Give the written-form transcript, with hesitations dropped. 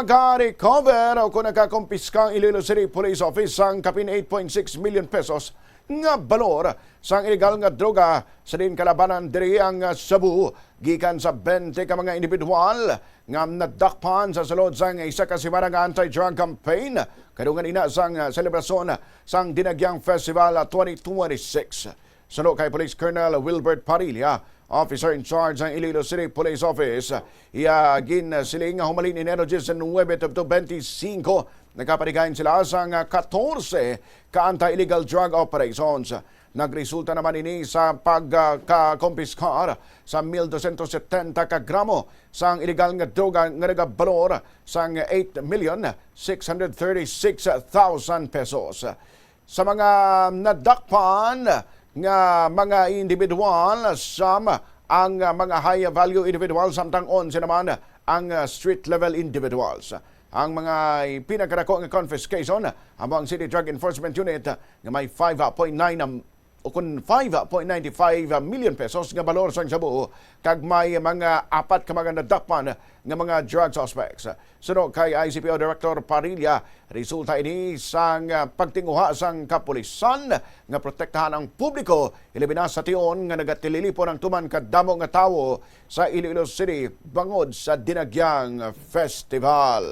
nakarekober o kung nakakumpiska ang Iloilo City Police Office sang kapin 8.6 million pesos nga balor sang illegal nga droga sa din kalabanan diri ang Cebu gikan sa 20 ka mga individual nga nadakpan sa sulod sang isa ka semana nga anti-drug campaign kadungan ina sang selebrasyon sang Dinagyang Festival 2026. Suno kay Police Colonel Wilbert Parilla, Officer in Charge ng Iloilo City Police Office, gin siling humalin Enero 19 to 25. Nagkapanigayin sila sa 14 ka-anti-illegal drug operations. Nagresulta naman ini sa pagkakompiskar sa 1,270 ka gramo sang illegal nga droga nga nagabalor sang 8,636,000 pesos. Sa mga nadakpan nga mga individual, ang mga high value individuals samtang 11 naman ang street level individuals. Ang mga pinagkarako nga confiscation among City Drug Enforcement Unit nga may 5.95 million pesos nga balor sa Cebu kag may mga 4 ka mga nadakpan nga mga drug suspects. Suno kay ICPO Director Parilla, resulta ini sang pagtinguha sang kapulisan nga protektahan ang publiko ilabi na sa tion nga nagatililipon ang tuman kadamo nga tawo sa Iloilo City bangod sa Dinagyang Festival.